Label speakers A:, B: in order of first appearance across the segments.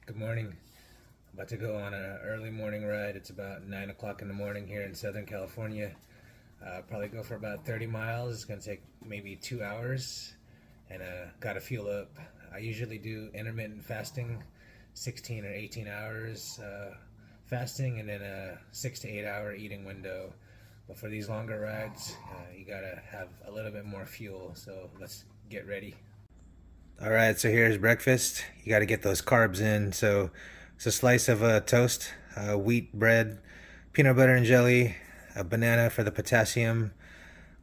A: Good morning. I'm about to go on an early morning ride. It's about 9 o'clock in the morning here in Southern California. Probably go for about 30 miles. It's going to take maybe 2 hours. And got to fuel up. I usually do intermittent fasting, 16 or 18 hours fasting, and then a 6 to 8 hour eating window. But for these longer rides, you got to have a little bit more fuel. So let's get ready. All right, so here's breakfast. You got to get those carbs in. So it's a slice of toast, wheat bread, peanut butter and jelly, a banana for the potassium,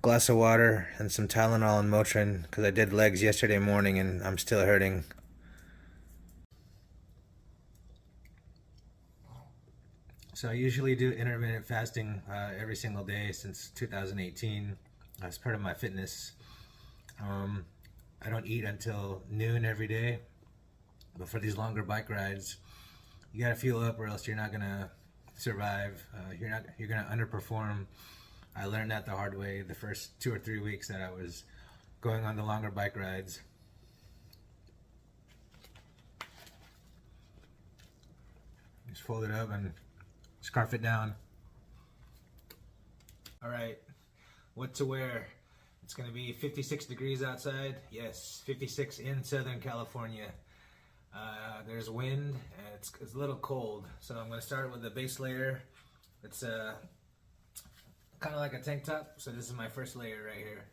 A: glass of water, and some Tylenol and Motrin because I did legs yesterday morning and I'm still hurting. So I usually do intermittent fasting every single day since 2018 as part of my fitness. I don't eat until noon every day, but for these longer bike rides, you gotta fuel up or else you're not gonna survive. You're gonna underperform. I learned that the hard way the first 2 or 3 weeks that I was going on the longer bike rides. Just fold it up and scarf it down. All right, what to wear? It's going to be 56 degrees outside. Yes, 56 in Southern California. There's wind and it's a little cold. So I'm going to start with the base layer. It's kind of like a tank top. So this is my first layer right here.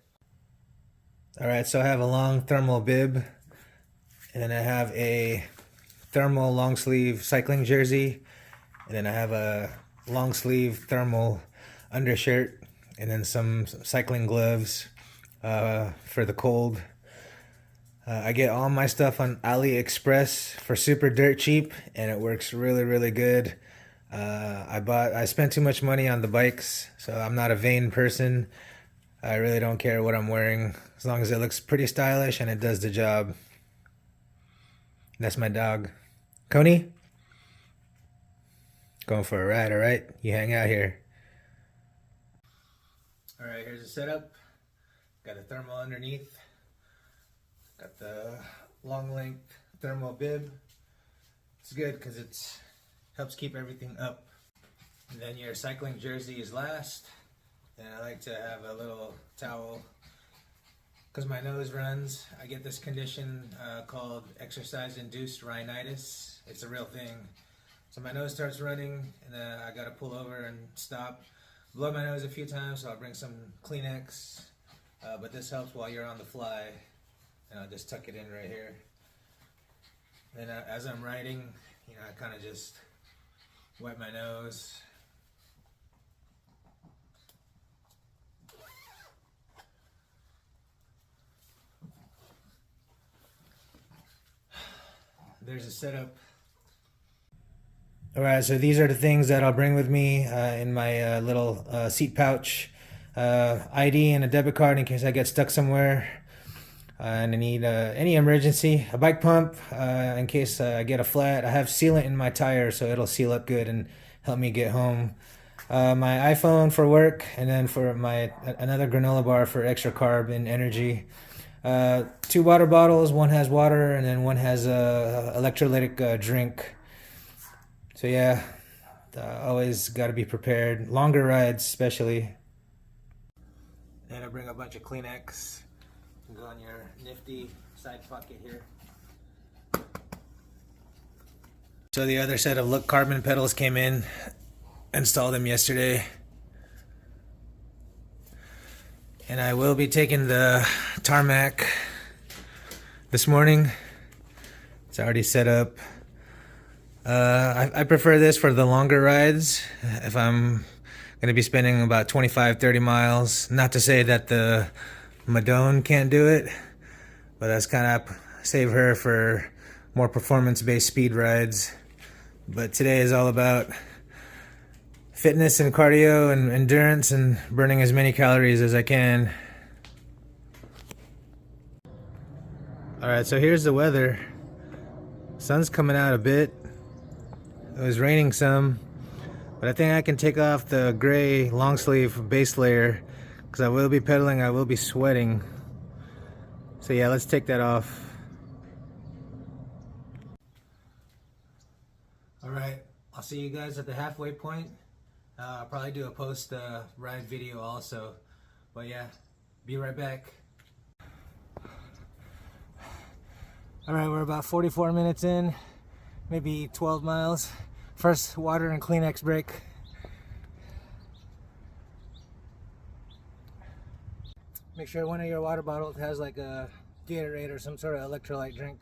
A: All right, so I have a long thermal bib. And then I have a thermal long sleeve cycling jersey. And then I have a long sleeve thermal undershirt. And then some cycling gloves for the cold. I get all my stuff on AliExpress for super dirt cheap, and it works really good. I spent too much money on the bikes, so I'm not a vain person. I really don't care what I'm wearing as long as it looks pretty stylish and it does the job. That's my dog, Coney. Going for a ride, all right? You hang out here. All right, here's the setup. Got a thermal underneath. Got the long length thermal bib. It's good because it helps keep everything up. And then your cycling jersey is last. And I like to have a little towel because my nose runs. I get this condition called exercise-induced rhinitis. It's a real thing. So my nose starts running and I gotta pull over and stop. Blow my nose a few times, so I'll bring some Kleenex. But this helps while you're on the fly. And I'll just tuck it in right here. And as I'm riding, I kind of just wipe my nose. There's a setup. Alright, so these are the things that I'll bring with me in my little seat pouch. ID and a debit card in case I get stuck somewhere. And I need any emergency. A bike pump in case I get a flat. I have sealant in my tire so it'll seal up good and help me get home. My iPhone for work, and then for another granola bar for extra carb and energy. 2 water bottles. One has water and then one has a electrolytic drink. So yeah, always got to be prepared. Longer rides especially. And I bring a bunch of Kleenex. Go on your nifty side pocket here. So the other set of Look carbon pedals came in. Installed them yesterday. And I will be taking the Tarmac this morning. It's already set up. I prefer this for the longer rides. If I'm going to be spending about 25-30 miles. Not to say that the Madone can't do it, but that's kind of save her for more performance-based speed rides. But today is all about fitness and cardio and endurance and burning as many calories as I can. Alright, so here's the weather. Sun's coming out a bit. It was raining some, but I think I can take off the gray long sleeve base layer because I will be pedaling, I will be sweating. So yeah, let's take that off. All right, I'll see you guys at the halfway point. I'll probably do a post ride video also, but yeah, be right back. All right, we're about 44 minutes in, maybe 12 miles. First water and Kleenex break. Make sure one of your water bottles has like a Gatorade or some sort of electrolyte drink.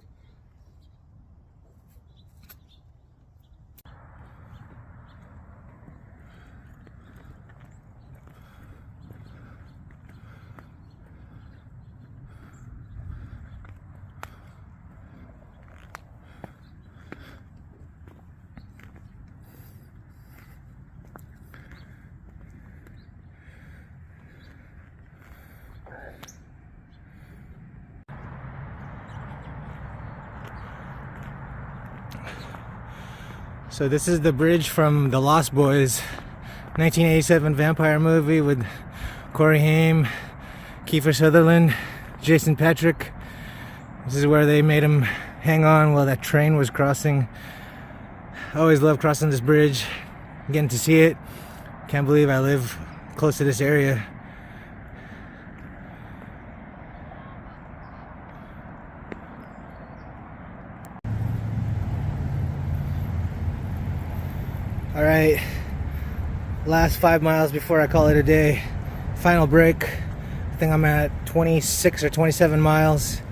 A: So this is the bridge from The Lost Boys, 1987 vampire movie with Corey Haim, Kiefer Sutherland, Jason Patrick. This is where they made him hang on while that train was crossing. I always love crossing this bridge, getting to see it. Can't believe I live close to this area. All right, last 5 miles before I call it a day. Final break. I think I'm at 26 or 27 miles,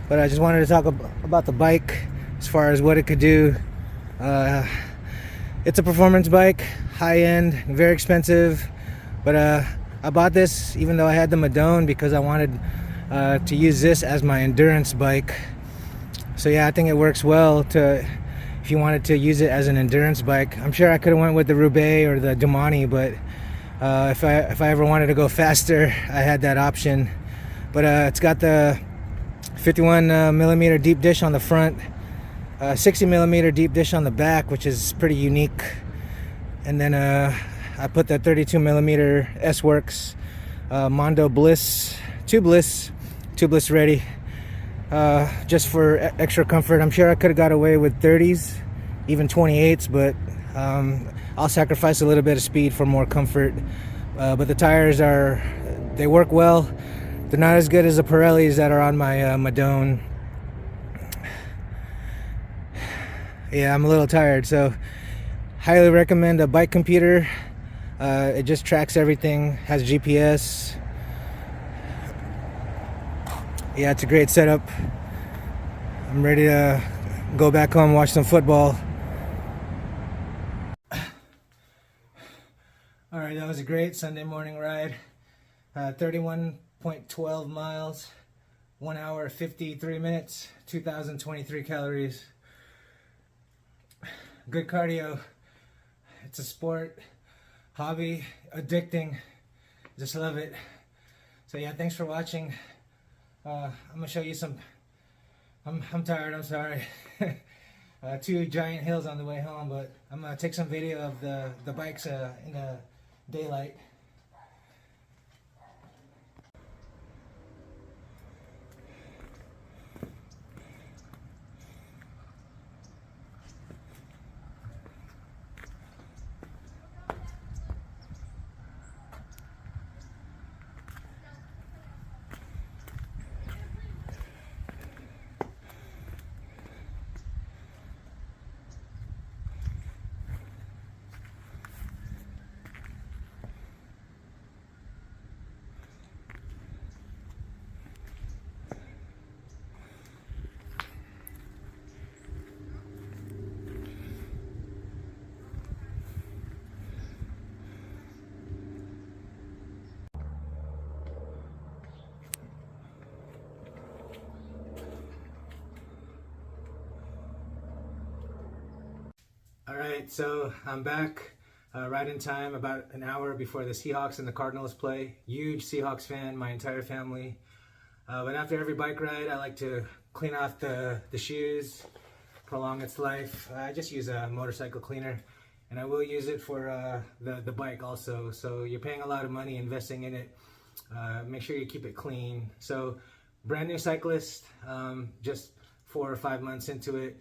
A: but I just wanted to talk about the bike as far as what it could do. It's a performance bike, high end, very expensive, but I bought this even though I had the Madone because I wanted to use this as my endurance bike. So yeah, I think it works well if you wanted to use it as an endurance bike. I'm sure I could have went with the Roubaix or the Dumani, but if I ever wanted to go faster, I had that option. But it's got the 51 millimeter deep dish on the front, 60 millimeter deep dish on the back, which is pretty unique. And then I put the 32 millimeter S-Works Mondo Bliss, tubeless ready. Just for extra comfort. I'm sure I could have got away with 30s, even 28s, but I'll sacrifice a little bit of speed for more comfort. But the tires they work well. They're not as good as the Pirellis that are on my Madone. Yeah, I'm a little tired, so highly recommend a bike computer. It just tracks everything, has GPS. Yeah, it's a great setup. I'm ready to go back home, watch some football. All right, that was a great Sunday morning ride. 31.12 miles, 1 hour, 53 minutes, 2,023 calories. Good cardio. It's a sport, hobby, addicting. Just love it. So yeah, thanks for watching. I'm gonna show you some. I'm tired. I'm sorry. 2 giant hills on the way home, but I'm gonna take some video of the bikes in the daylight. All right, so I'm back right in time, about an hour before the Seahawks and the Cardinals play. Huge Seahawks fan, my entire family. But after every bike ride, I like to clean off the shoes, prolong its life. I just use a motorcycle cleaner, and I will use it for the bike also. So you're paying a lot of money investing in it. Make sure you keep it clean. So brand new cyclist, just 4 or 5 months into it.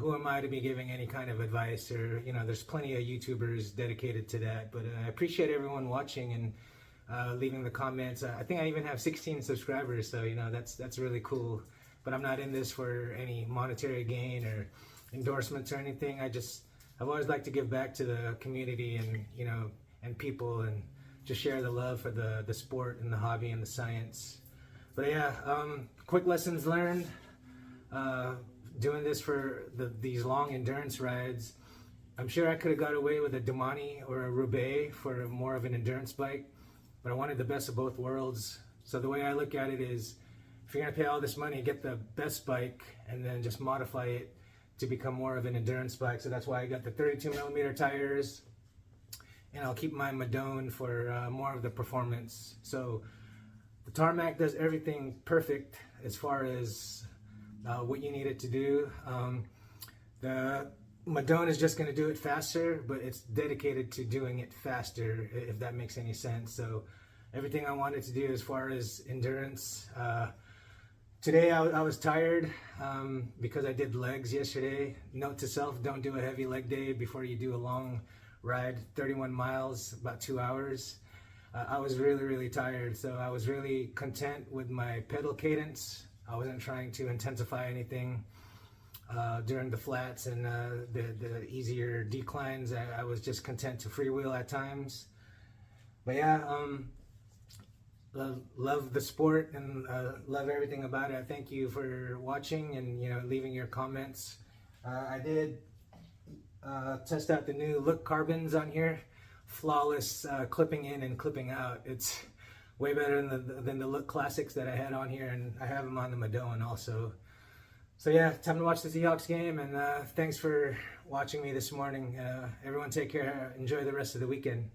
A: who am I to be giving any kind of advice? Or, you know, there's plenty of YouTubers dedicated to that. But I appreciate everyone watching and leaving the comments. I think I even have 16 subscribers, so, you know, that's really cool. But I'm not in this for any monetary gain or endorsements or anything. I've always liked to give back to the community and, you know, and people, and just share the love for the sport and the hobby and the science. But yeah, quick lessons learned. Doing this for these long endurance rides, I'm sure I could have got away with a Damani or a Roubaix for more of an endurance bike, but I wanted the best of both worlds. So the way I look at it is, if you're gonna pay all this money, get the best bike and then just modify it to become more of an endurance bike. So that's why I got the 32 millimeter tires, and I'll keep my Madone for more of the performance. So the Tarmac does everything perfect as far as what you need it to do. The Madone is just going to do it faster, but it's dedicated to doing it faster, if that makes any sense. So everything I wanted to do as far as endurance. Today I was tired because I did legs yesterday. Note to self, don't do a heavy leg day before you do a long ride, 31 miles, about 2 hours. I was really tired, so I was really content with my pedal cadence. I wasn't trying to intensify anything during the flats and the easier declines. I was just content to freewheel at times. But yeah, love the sport and love everything about it. Thank you for watching and, you know, leaving your comments. I did test out the new Look carbons on here. Flawless clipping in and clipping out. It's way better than the Look classics that I had on here, and I have them on the Madone also. So yeah, time to watch the Seahawks game, and thanks for watching me this morning. Everyone take care. Enjoy the rest of the weekend.